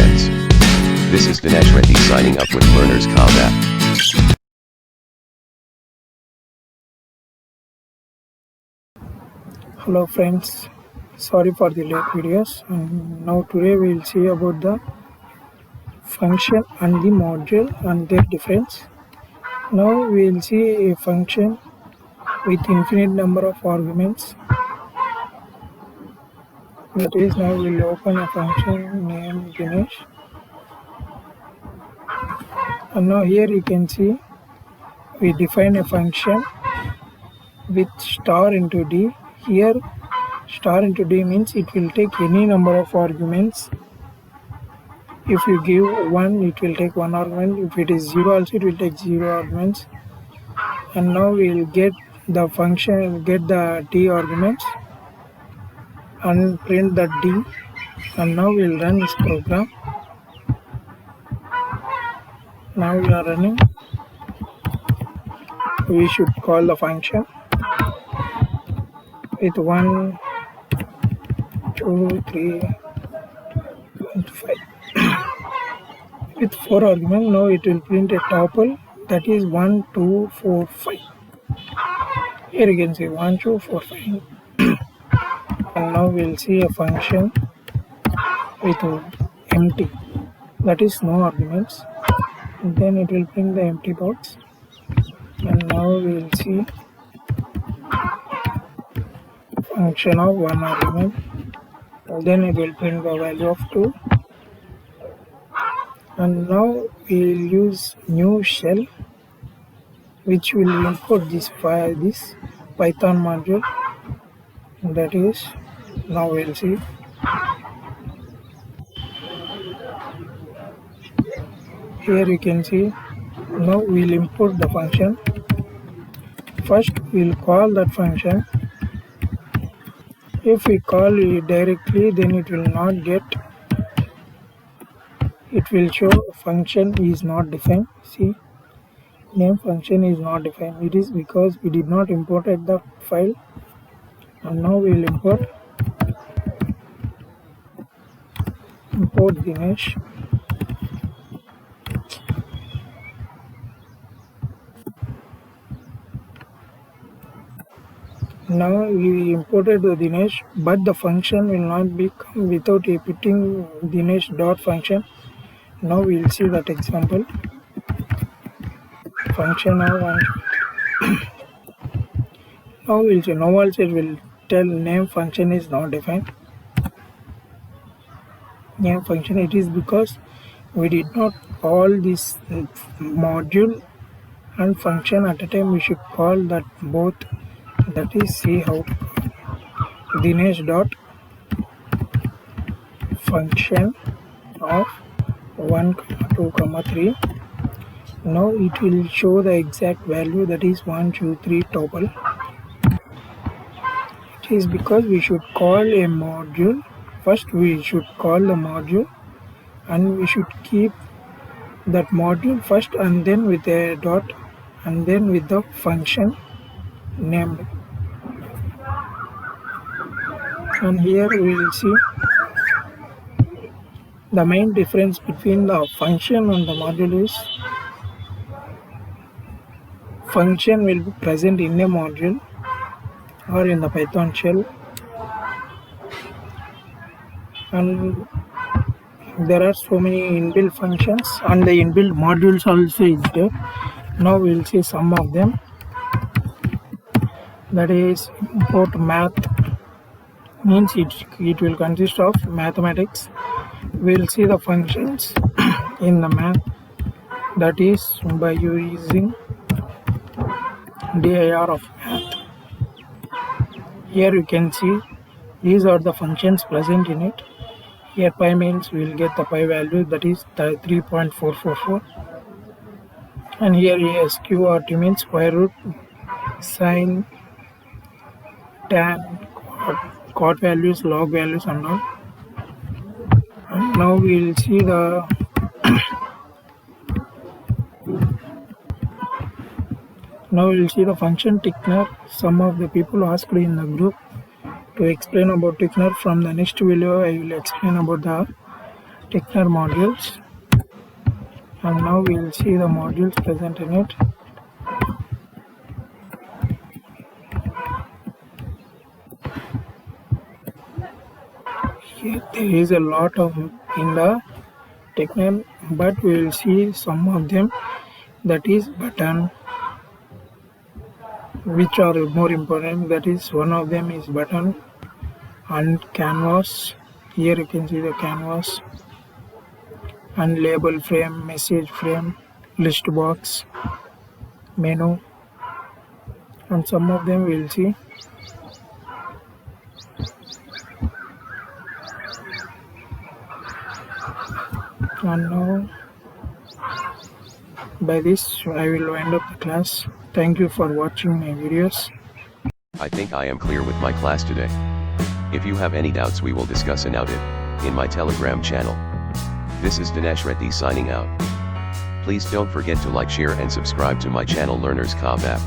friends. This is Dinesh Reddy signing up with Learners Combat. Hello friends, sorry for the late videos. And now today we will see about the function and the module and their difference. Now we will see a function with infinite number of arguments. That is, now we will open a function named Dinesh. And now here you can see we define a function with star into d. Here star into d means it will take any number of arguments. If you give 1, it will take 1 argument. If it is 0 also, it will take 0 arguments. And now we will get the function, get the d arguments and print the d. And now we will run this program. Now we are running. We should call the function with 1, 2, 3, 4, 5. With 4 arguments, now it will print a tuple, that is 1, 2, 4, 5. Here you can see 1, 2, 4, 5. And now we will see a function with empty, that is no arguments. And then it will print the empty box. And now we will see function of 1 argument. And then it will print the value of 2. And now we will use new shell which will import this Python module. That is, now we will see. Here you can see, now we will import the function. First we will call that function. If we call it directly, then it will not get, it will show function is not defined. See, name function is not defined. It is because we did not import the file. And now we will import Dinesh. Now we imported the Dinesh, but the function will not become without repeating Dinesh dot function. Now we will see that example. Function of one. Now we will see. Now also it will tell name function is not defined. Name function, it is because we did not call this module and function at a time. We should call that both. That is, see how Dinesh dot function of 1, 2, 3. Now it will show the exact value, that is 1, 2, 3 tuple. It is because we should call a module. First we should call the module and we should keep that module first and then with a dot and then with the function named. And here we will see the main difference between the function and the module is function will be present in a module or in the Python shell, and there are so many inbuilt functions and the inbuilt modules also is there. Now we will see some of them. That is, import math means it will consist of mathematics. We will see the functions in the math, that is by using dir of math. Here you can see these are the functions present in it. Here pi means we will get the pi value, that is 3.444. And here sqrt means square root, sine, tan, cot values, log values and all. And now we will see the function TKINTER. Some of the people asked in the group to explain about TKINTER. From the next video I will explain about the TKINTER modules, and now we will see the modules present in it. Here there is a lot of in the TKINTER, but we will see some of them, that is button, which are more important. That is, one of them is button and canvas. Here you can see the canvas, and label frame, message frame, list box, menu, and some of them we will see. And now by this I will wind up the class. Thank you for watching my videos. I think I am clear with my class today. If you have any doubts, we will discuss about it in my Telegram channel. This is Dinesh Reddy signing out. Please don't forget to like, share and subscribe to my channel Learners Cobb app.